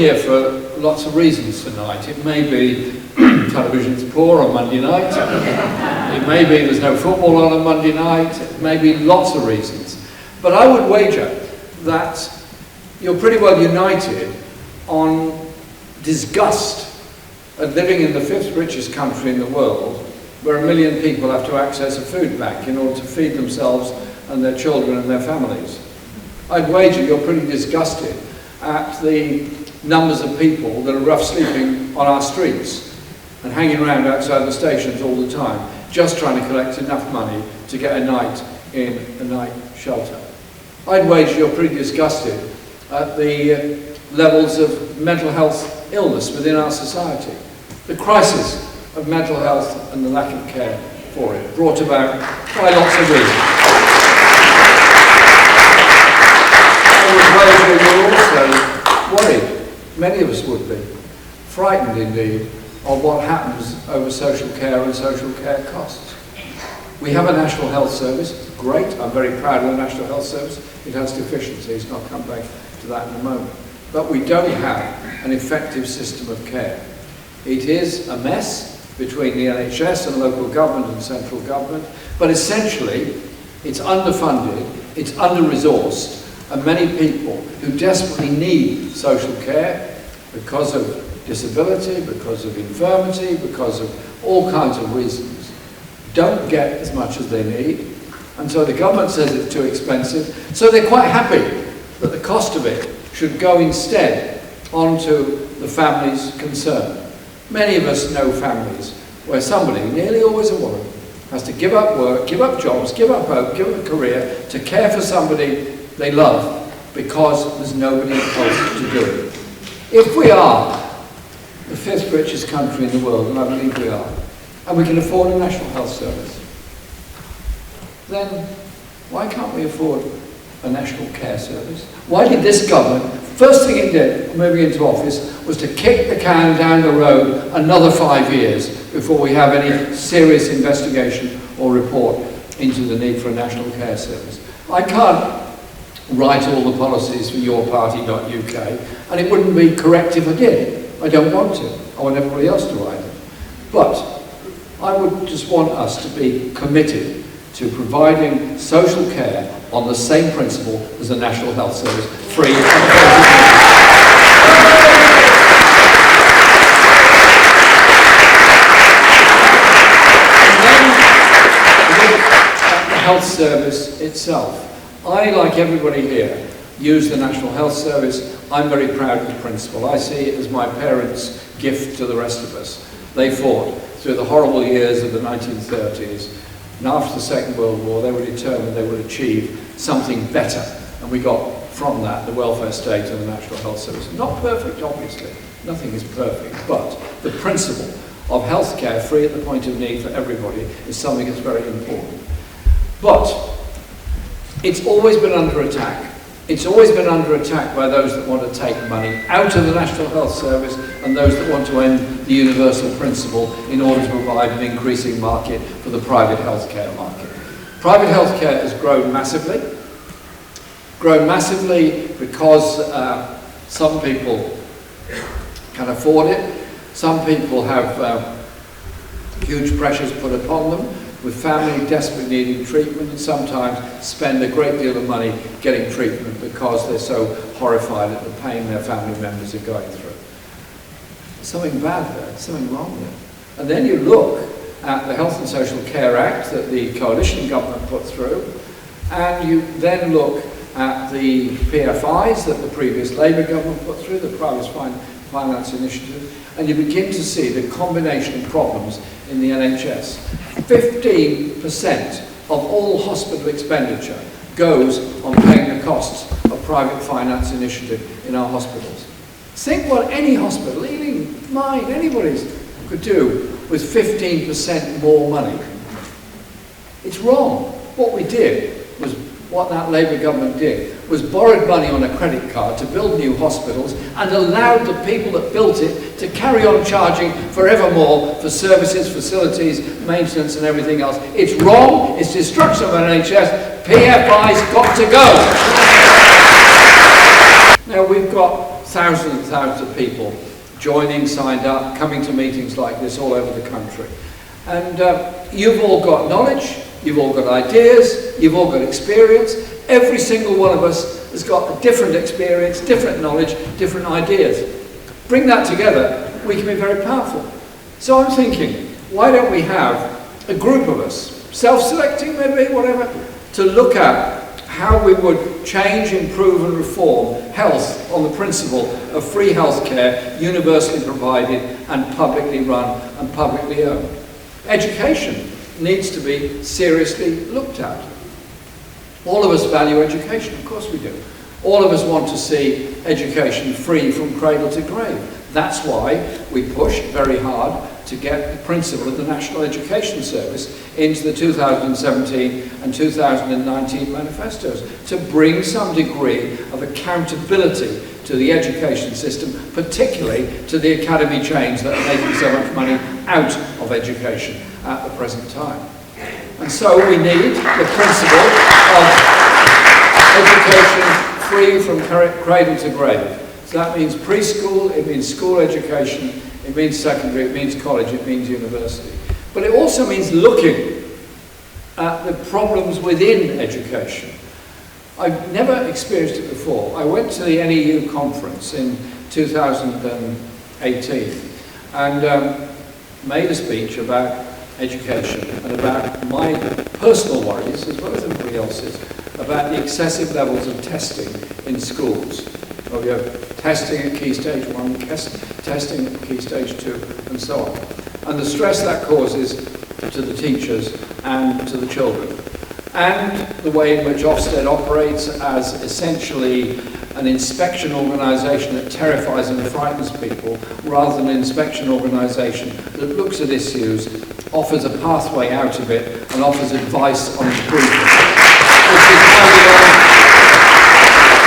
here for lots of reasons tonight. It may be television's poor on Monday night. It may be there's no football on Monday night. It may be lots of reasons. But I would wager that you're pretty well united on disgust at living in the 5th richest country in the world, where 1 million people have to access a food bank in order to feed themselves and their children and their families. I'd wager you're pretty disgusted at the numbers of people that are rough sleeping on our streets and hanging around outside the stations all the time, just trying to collect enough money to get a night in a night shelter. I'd wager you're pretty disgusted at the levels of mental health illness within our society, the crisis of mental health and the lack of care for it, brought about by lots of reasons. We're also worried, many of us would be, frightened indeed, of what happens over social care and social care costs. We have a National Health Service, it's great, I'm very proud of the National Health Service. It has deficiencies, and I'll come back to that in a moment. But we don't have an effective system of care. It is a mess between the NHS and local government and central government, but essentially it's underfunded, it's under-resourced, and many people who desperately need social care because of disability, because of infirmity, because of all kinds of reasons, don't get as much as they need. And so the government says it's too expensive, so they're quite happy that the cost of it should go instead onto the families concerned. Many of us know families where somebody, nearly always a woman, has to give up work, give up jobs, give up hope, give up a career to care for somebody they love because there's nobody else to do it. If we are the 5th richest country in the world, and I believe we are, and we can afford a National Health Service, then why can't we afford a National Care Service? Why did this government, first thing it did, moving into office, was to kick the can down the road another 5 years before we have any serious investigation or report into the need for a National Care Service? I can't write all the policies for yourparty.uk, and it wouldn't be correct if I did. I don't want to. I want everybody else to write them. But I would just want us to be committed to providing social care on the same principle as the National Health Service, free and the health service itself. I, like everybody here, use the National Health Service. I'm very proud of the principle. I see it as my parents' gift to the rest of us. They fought through the horrible years of the 1930s, and after the Second World War they were determined they would achieve something better, and we got from that the welfare state and the National Health Service. Not perfect, obviously. Nothing is perfect, but the principle of health care free at the point of need for everybody is something that's very important. But it's always been under attack. It's always been under attack by those that want to take money out of the National Health Service and those that want to end the universal principle in order to provide an increasing market for the private healthcare market. Private healthcare has grown massively because some people can afford it. Some people have huge pressures put upon them, with family desperately needing treatment, and sometimes spend a great deal of money getting treatment because they're so horrified at the pain their family members are going through. There's something bad there, there's something wrong there. And then you look at the Health and Social Care Act that the coalition government put through, and you then look at the PFIs that the previous Labour government put through, the Private Finance Initiative, and you begin to see the combination of problems in the NHS. 15% of all hospital expenditure goes on paying the costs of private finance initiative in our hospitals. Think what any hospital, Ealing, mine, anybody's, could do with 15% more money. It's wrong. What we did was, what that Labour government did, was borrowed money on a credit card to build new hospitals and allowed the people that built it to carry on charging forevermore for services, facilities, maintenance and everything else. It's wrong, it's destruction of an NHS, PFI's got to go. Now we've got thousands and thousands of people joining, signed up, coming to meetings like this all over the country. And you've all got knowledge, you've all got ideas, you've all got experience. Every single one of us has got a different experience, different knowledge, different ideas. Bring that together, we can be very powerful. So I'm thinking, why don't we have a group of us, self-selecting maybe, whatever, to look at how we would change, improve and reform health on the principle of free healthcare, universally provided and publicly run and publicly owned. Education needs to be seriously looked at. All of us value education, of course we do. All of us want to see education free from cradle to grave. That's why we push very hard to get the principle of the National Education Service into the 2017 and 2019 manifestos, to bring some degree of accountability to the education system, particularly to the academy chains that are making so much money out of education at the present time. And so we need the principle of education free from cradle to grave. So that means preschool, it means school education, it means secondary, it means college, it means university. But it also means looking at the problems within education. I've never experienced it before. I went to the NEU conference in 2018 and made a speech about education and about my personal worries, as well as everybody else's, about the excessive levels of testing in schools. We have testing at Key Stage 1, testing at Key Stage 2, and so on. And the stress that causes to the teachers and to the children. And the way in which Ofsted operates as essentially an inspection organisation that terrifies and frightens people, rather than an inspection organisation that looks at issues, offers a pathway out of it, and offers advice on improvement. Which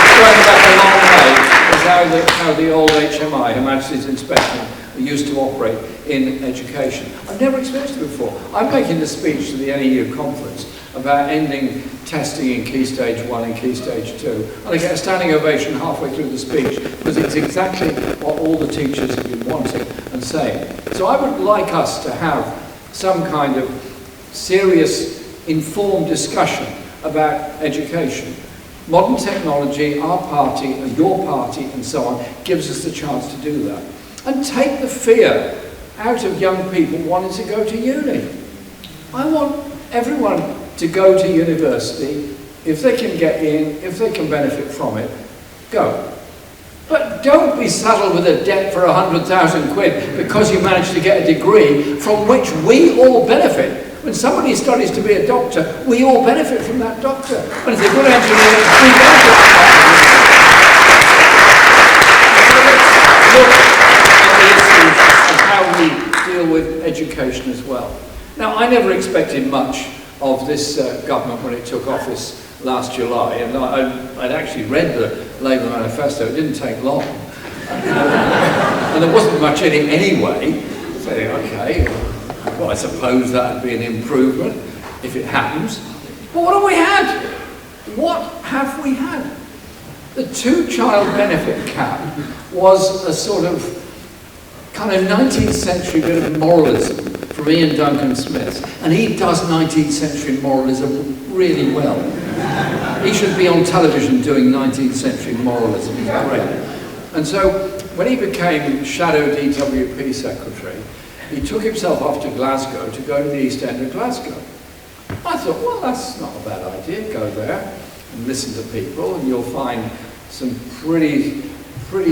is going back a long way, is how the old HMI, Her Majesty's Inspection, used to operate in education. I've never experienced it before. I'm making a speech to the NEU conference about ending testing in Key Stage 1 and Key Stage 2. And I get a standing ovation halfway through the speech, because it's exactly what all the teachers have been wanting and saying. So I would like us to have some kind of serious, informed discussion about education. Modern technology, our party and your party and so on, gives us the chance to do that. And take the fear out of young people wanting to go to uni. I want everyone to go to university. If they can get in, if they can benefit from it, go. But don't be saddled with a debt for 100,000 quid because you managed to get a degree from which we all benefit. When somebody studies to be a doctor, we all benefit from that doctor. And if they're good engineer, we benefit from that. So let's look at the issues of how we deal with education as well. Now, I never expected much of this government when it took office last July, and I'd actually read the Labour manifesto. It didn't take long. And there wasn't much in it anyway. So, okay. Well, I suppose that would be an improvement if it happens. But what have we had? What have we had? The two-child benefit cap was a sort of kind of 19th century bit of moralism from Ian Duncan Smith. And he does 19th century moralism really well. He should be on television doing 19th century moralism. He's great. And so when he became Shadow DWP Secretary, he took himself off to Glasgow to go to the East End of Glasgow. I thought, well, that's not a bad idea. Go there and listen to people, and you'll find some pretty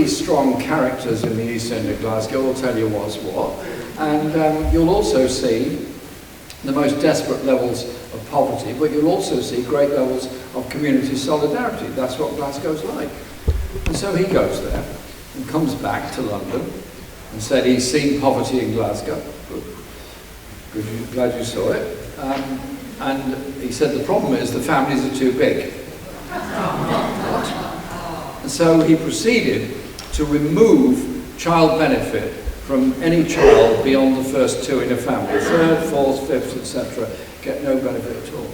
strong characters in the East End of Glasgow who'll tell you what's what. And you'll also see the most desperate levels of poverty, but you'll also see great levels of community solidarity. That's what Glasgow's like. And so he goes there and comes back to London and said he's seen poverty in Glasgow. Good. Glad you saw it. And he said the problem is the families are too big. And so he proceeded to remove child benefit from any child beyond the first two in a family. Third, fourth, fifth, etc. get no benefit at all.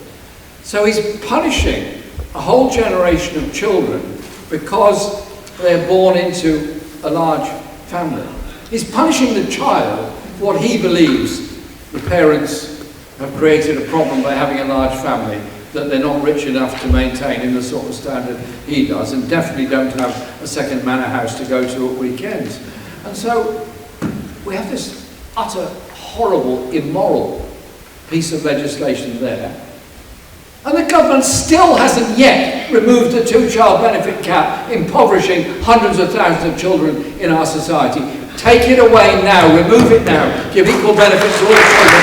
So he's punishing a whole generation of children because They're born into a large family. He's punishing the child for what he believes the parents have created a problem by having a large family that they're not rich enough to maintain in the sort of standard he does, and definitely don't have a second manor house to go to at weekends. And so we have this utter, horrible, immoral piece of legislation there. And the government still hasn't yet removed the two-child benefit cap, impoverishing hundreds of thousands of children in our society. Take it away now, remove it now, give equal benefits to all children.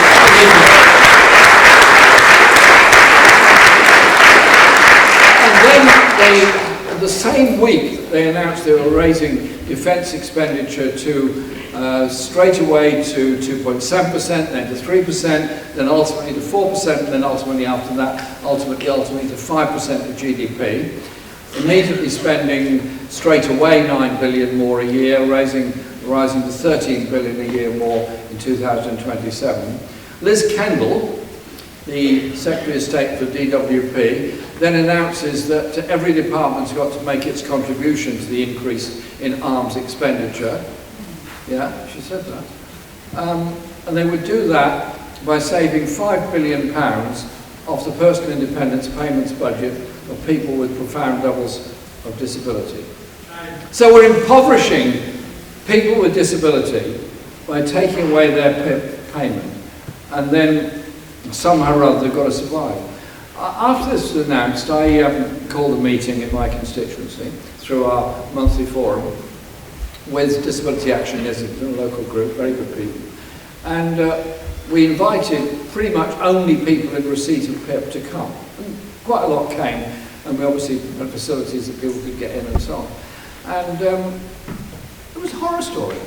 And then the same week they announced they were raising defence expenditure to straight away to 2.7%, then to 3%, then ultimately to 4%, and then ultimately after that, ultimately to 5% of GDP. Immediately spending straight away 9 billion more a year, rising to 13 billion a year more in 2027. Liz Kendall, the Secretary of State for DWP, then announces that every department's got to make its contribution to the increase in arms expenditure. Yeah, she said that. And they would do that by saving £5 billion off the personal independence payments budget of people with profound levels of disability. So we're impoverishing people with disability by taking away their payment, and then somehow or other they've got to survive. After this was announced, I called a meeting in my constituency through our monthly forum with Disability Action Initiative, a local group, very good people. And we invited pretty much only people in receipt of PIP to come. And quite a lot came, and we obviously had facilities that people could get in and so on. And it was a horror story.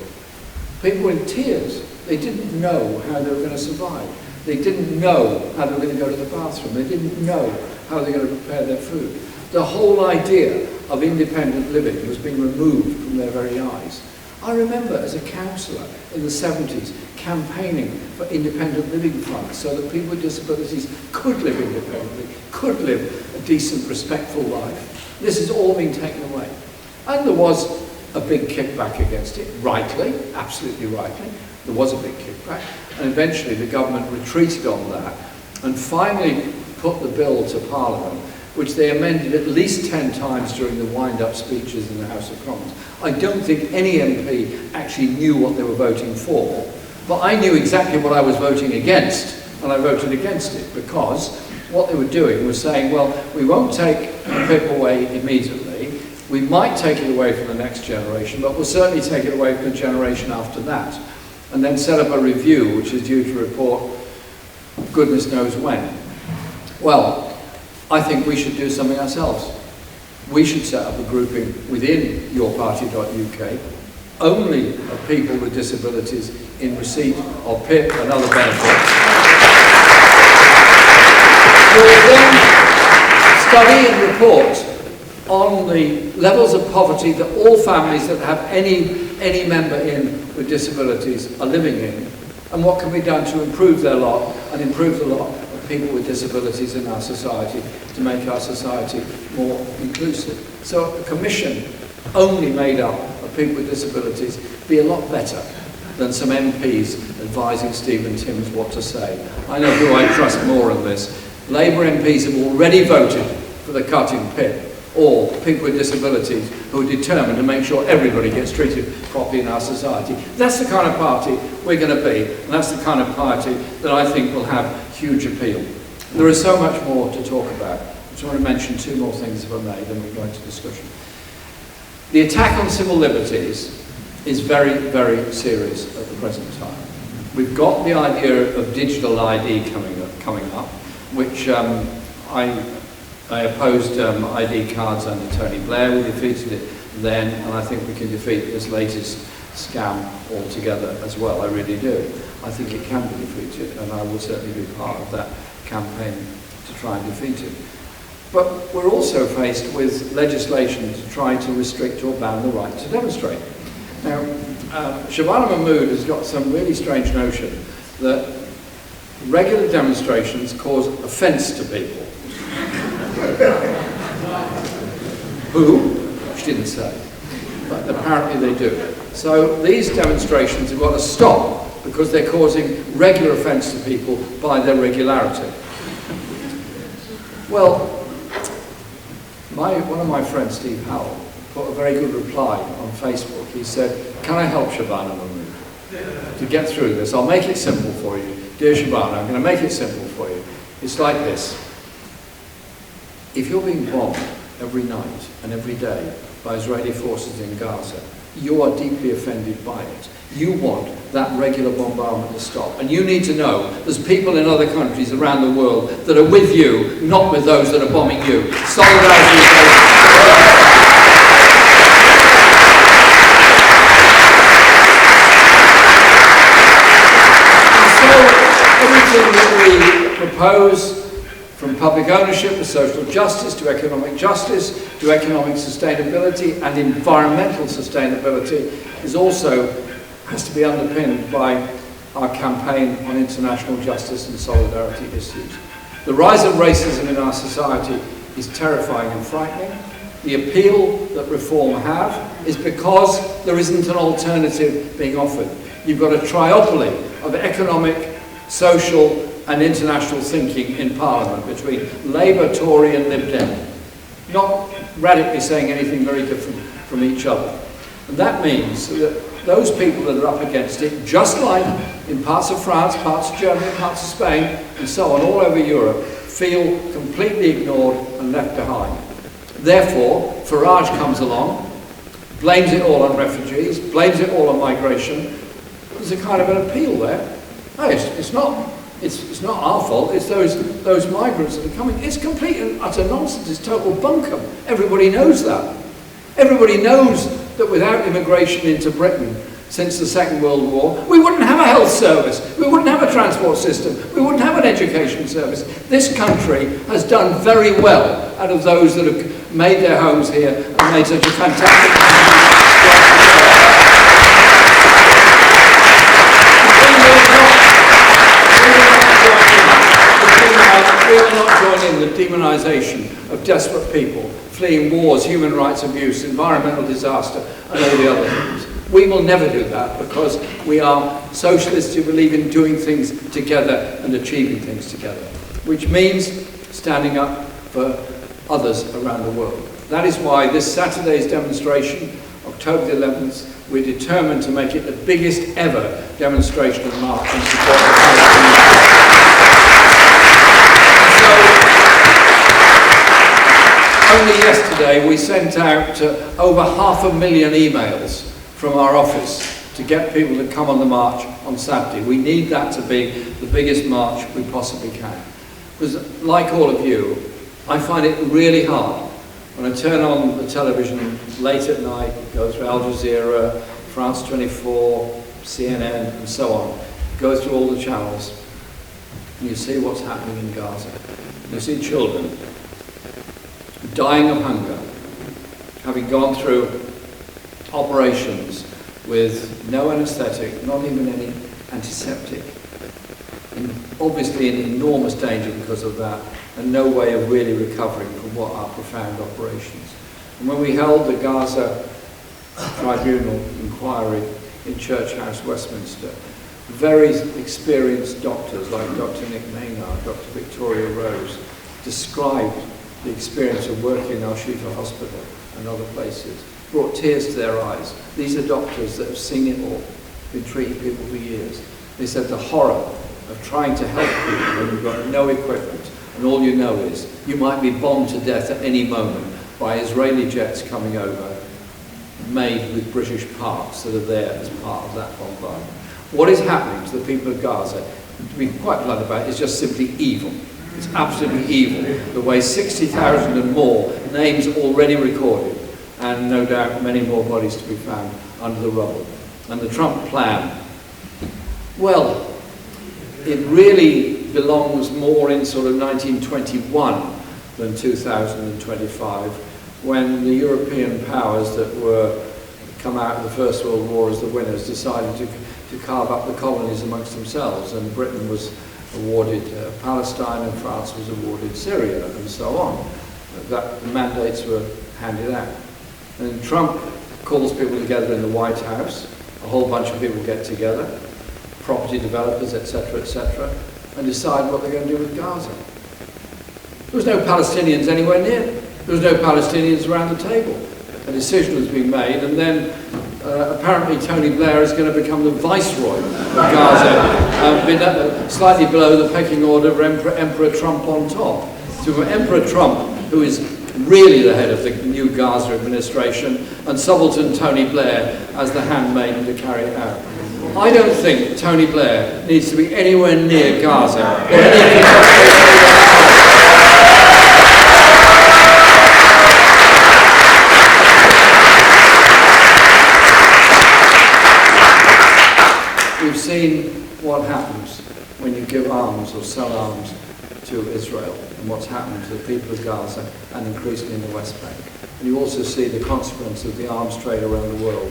People were in tears. They didn't know how they were going to survive. They didn't know how they were going to go to the bathroom. They didn't know how they were going to prepare their food. The whole idea of independent living was being removed from their very eyes. I remember as a councillor in the 70s campaigning for independent living funds so that people with disabilities could live independently, could live a decent, respectful life. This has all been taken away. And there was a big kickback against it, rightly, absolutely rightly. There was a big kickback. And eventually the government retreated on that and finally put the bill to Parliament, which they amended at least 10 times during the wind-up speeches in the House of Commons. I don't think any MP actually knew what they were voting for, but I knew exactly what I was voting against, and I voted against it because what they were doing was saying, well, we won't take PIP away immediately, we might take it away from the next generation, but we'll certainly take it away from the generation after that, and then set up a review which is due to report goodness knows when. Well, I think we should do something ourselves. We should set up a grouping within yourparty.uk only of people with disabilities in receipt of PIP and other benefits. We'll then study and report on the levels of poverty that all families that have any member in with disabilities are living in, and what can be done to improve their lot and improve the lot of people with disabilities in our society to make our society more inclusive. So a commission only made up of people with disabilities be a lot better than some MPs advising Stephen Timms what to say. I know who I trust more on this. Labour MPs have already voted for the cut in PIP, or people with disabilities who are determined to make sure everybody gets treated properly in our society. That's the kind of party we're going to be, and that's the kind of party that I think will have huge appeal. There is so much more to talk about. I just want to mention two more things if I may, then we go into discussion. The attack on civil liberties is very, very serious at the present time. We've got the idea of digital ID coming up, which I opposed ID cards under Tony Blair. We defeated it then, and I think we can defeat this latest scam altogether as well. I really do. I think it can be defeated, and I will certainly be part of that campaign to try and defeat it. But we're also faced with legislation to try to restrict or ban the right to demonstrate. Now, Shabana Mahmood has got some really strange notion that regular demonstrations cause offence to people. Who? She didn't say. but apparently they do. So these demonstrations have got to stop because they're causing regular offence to people by their regularity. Well, one of my friends, Steve Howell, put a very good reply on Facebook. He said, "Can I help Shabana Mahmood to get through this? I'll make it simple for you. Dear Shabana, I'm going to make it simple for you. It's like this. If you're being bombed every night and every day by Israeli forces in Gaza, you are deeply offended by it. You want that regular bombardment to stop. And you need to know there's people in other countries around the world that are with you, not with those that are bombing you. Solidarity is everything that we propose, from public ownership to social justice to economic sustainability and environmental sustainability, has to be underpinned by our campaign on international justice and solidarity issues. The rise of racism in our society is terrifying and frightening. The appeal that reform have is because there isn't an alternative being offered. You've got a triopoly of economic, social and international thinking in Parliament between Labour, Tory and Lib Dem, not radically saying anything very different from each other. And that means that those people that are up against it, just like in parts of France, parts of Germany, parts of Spain and so on, all over Europe, feel completely ignored and left behind. Therefore, Farage comes along, blames it all on refugees, blames it all on migration. There's a kind of an appeal there. No, it's not our fault, it's those migrants that are coming. It's complete and utter nonsense, it's total bunkum. Everybody knows that. Everybody knows that without immigration into Britain since the Second World War, we wouldn't have a health service, we wouldn't have a transport system, we wouldn't have an education service. This country has done very well out of those that have made their homes here and made such a fantastic We will not join in the demonisation of desperate people fleeing wars, human rights abuse, environmental disaster and all the other things. We will never do that because we are socialists who believe in doing things together and achieving things together, which means standing up for others around the world. That is why this Saturday's demonstration, October the 11th, we're determined to make it the biggest ever demonstration and march in support of Palestine. Only yesterday we sent out over 500,000 emails from our office to get people to come on the march on Saturday. We need that to be the biggest march we possibly can. Because like all of you, I find it really hard when I turn on the television late at night, go through Al Jazeera, France 24, CNN and so on, go through all the channels, and you see what's happening in Gaza. You see children dying of hunger, having gone through operations with no anaesthetic, not even any antiseptic, and obviously in enormous danger because of that, and no way of really recovering from what are profound operations. And when we held the Gaza Tribunal inquiry in Church House, Westminster, very experienced doctors like Dr. Nick Maynard, Dr. Victoria Rose, described the experience of working in Al-Shifa Hospital and other places, brought tears to their eyes. These are doctors that have seen it all, been treating people for years. They said the horror of trying to help people when you've got no equipment and all you know is you might be bombed to death at any moment by Israeli jets coming over, made with British parts that are there as part of that bombardment. What is happening to the people of Gaza, to be quite blunt about it, is just simply evil. It's absolutely evil. The way 60,000 and more names already recorded, and no doubt many more bodies to be found under the rubble. And the Trump plan, well, it really belongs more in sort of 1921 than 2025, when the European powers that were come out of the First World War as the winners decided to carve up the colonies amongst themselves, and Britain was awarded Palestine and France was awarded Syria and so on. The mandates were handed out. And Trump calls people together in the White House. A whole bunch of people get together, property developers, etc., and decide what they're going to do with Gaza. There was no Palestinians anywhere near. There was no Palestinians around the table. A decision was being made, and then apparently Tony Blair is going to become the viceroy of Gaza, slightly below the pecking order of Emperor Trump on top. So Emperor Trump, who is really the head of the new Gaza administration, and subaltern Tony Blair as the handmaiden to carry it out. I don't think Tony Blair needs to be anywhere near Gaza or anything. We've seen what happens when you give arms or sell arms to Israel, and what's happened to the people of Gaza and increasingly in the West Bank. And you also see the consequence of the arms trade around the world,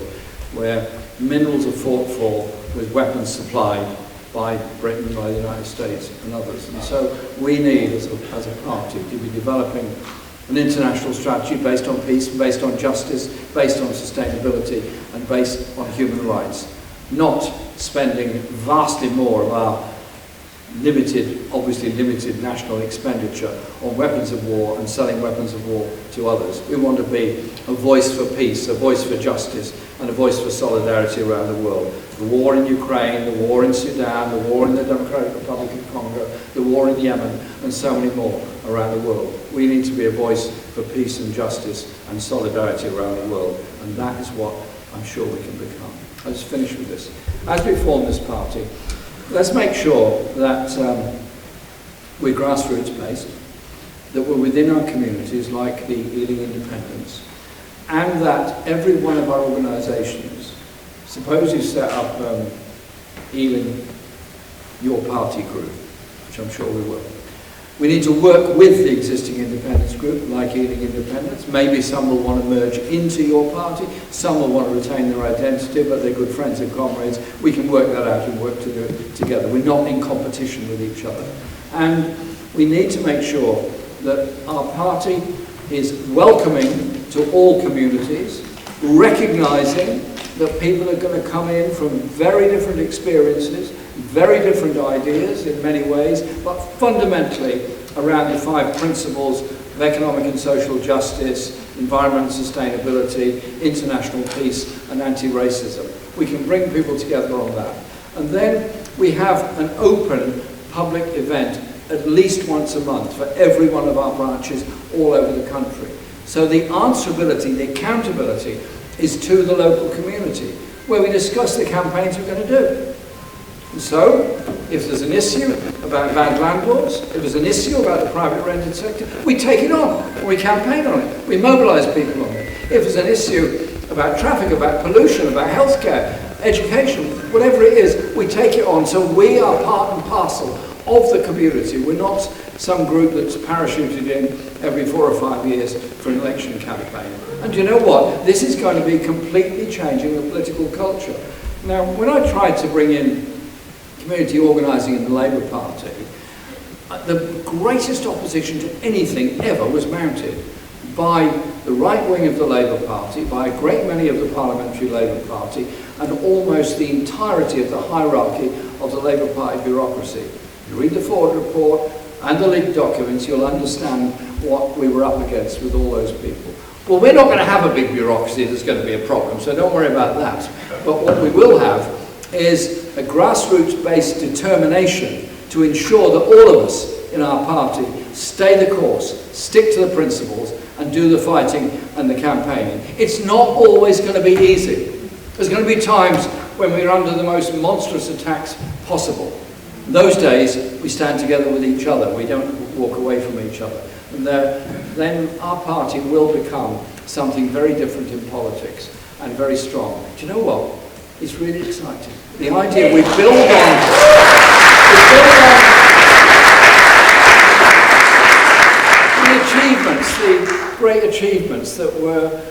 where minerals are fought for with weapons supplied by Britain, by the United States and others. And so we need, as a party, to be developing an international strategy based on peace, based on justice, based on sustainability, and based on human rights. Not spending vastly more of our obviously limited national expenditure on weapons of war and selling weapons of war to others. We want to be a voice for peace, a voice for justice, and a voice for solidarity around the world. The war in Ukraine, the war in Sudan, the war in the Democratic Republic of Congo, the war in Yemen, and so many more around the world. We need to be a voice for peace and justice and solidarity around the world, and that is what I'm sure we can become. I'll just finish with this. As we form this party, let's make sure that we're grassroots based, that we're within our communities like the Ealing Independents, and that every one of our organisations, suppose you set up Ealing, your party group, which I'm sure we will. We need to work with the existing independence group, like Ealing Independents. Maybe some will want to merge into your party, some will want to retain their identity, but they're good friends and comrades. We can work that out and work to do it together. We're not in competition with each other. And we need to make sure that our party is welcoming to all communities, recognising that people are going to come in from very different experiences, very different ideas in many ways, but fundamentally around the 5 principles of economic and social justice, environmental sustainability, international peace, and anti-racism. We can bring people together on that. And then we have an open public event at least once a month for every one of our branches all over the country. So the answerability, the accountability is to the local community, where we discuss the campaigns we're going to do. And so, if there's an issue about bad landlords, if there's an issue about the private rented sector, we take it on, and we campaign on it, we mobilise people on it. If there's an issue about traffic, about pollution, about healthcare, education, whatever it is, we take it on. So we are part and parcel of the community. We're not some group that's parachuted in every 4 or 5 years for an election campaign. And you know what? This is going to be completely changing the political culture. Now, when I tried to bring in community organising in the Labour Party, the greatest opposition to anything ever was mounted by the right wing of the Labour Party, by a great many of the Parliamentary Labour Party, and almost the entirety of the hierarchy of the Labour Party bureaucracy. You read the Ford report and the leaked documents, you'll understand what we were up against with all those people. Well, we're not going to have a big bureaucracy that's going to be a problem, so don't worry about that. But what we will have is a grassroots-based determination to ensure that all of us in our party stay the course, stick to the principles, and do the fighting and the campaigning. It's not always going to be easy. There's going to be times when we're under the most monstrous attacks possible. In those days, we stand together with each other. We don't walk away from each other. And then our party will become something very different in politics and very strong. Do you know what? It's really exciting. The idea we build on the achievements, the great achievements that were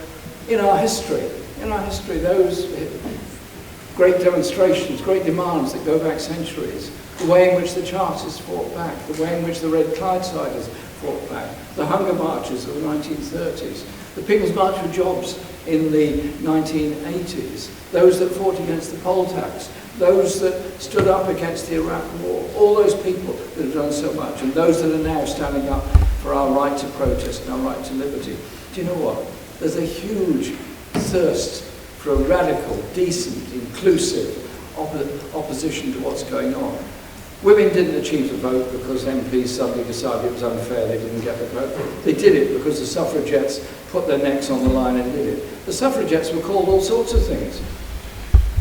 in our history. In our history, those great demonstrations, great demands that go back centuries, the way in which the Chartists fought back, the way in which the Red Clydesiders fought back. The hunger marches of the 1930s. The People's March for Jobs in the 1980s. Those that fought against the poll tax. Those that stood up against the Iraq War. All those people that have done so much. And those that are now standing up for our right to protest and our right to liberty. Do you know what? There's a huge thirst for a radical, decent, inclusive opposition to what's going on. Women didn't achieve the vote because MPs suddenly decided it was unfair, they didn't get the vote. They did it because the suffragettes put their necks on the line and did it. The suffragettes were called all sorts of things.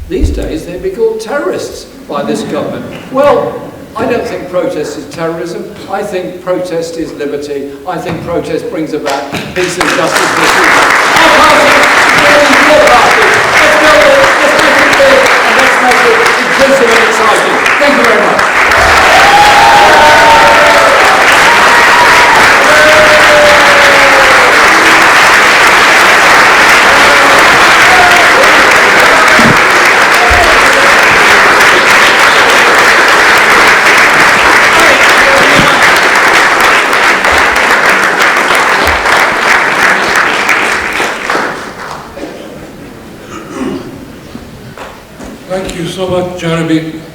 These days they'd be called terrorists by this government. Well, I don't think protest is terrorism. I think protest is liberty. I think protest brings about peace and justice for people. Our party is your party. Let's build it, let's make it big, and let's make it inclusive and exciting. Thank you very much. Thank you so much, Jeremy.